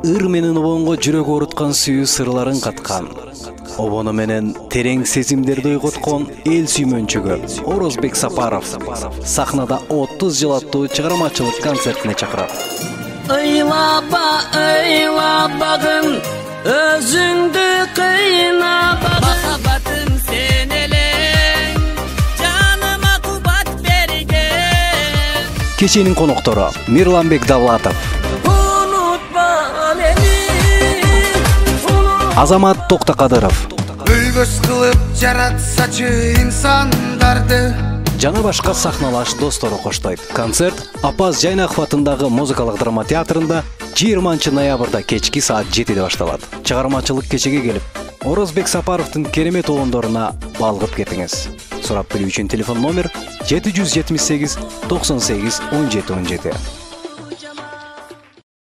ыр менен обонго жүрөк ооруткан сүйүү сырларын каткан, обону менен терең сезимдерди ойготкон эл сүймөнчүгү Орозбек Сапаров сахнада 30 жыл аттуу чыгармачылык концертине чакырат. Ыйлабагын өзүңдү кыйнабагын, махаббатым сен элең, жаныма кубат берген. Кеченин коноктору Мирланбек Давлатов, Азамат Токтокадыров, Үлгүс кылып жаратсачы инсандарды, жана башка сахналаш достору коштойт. Концерт Апаз Жайнаков атындагы музыкалык драма театрында 20 ноябрда кечки саат 7-де башталат. Чыгармачылык кечеге келип, Орозбек Сапаровдун керемет обондоруна балгып кетиңиз. Сурап билүү үчүн телефон номер 778 98 17 17.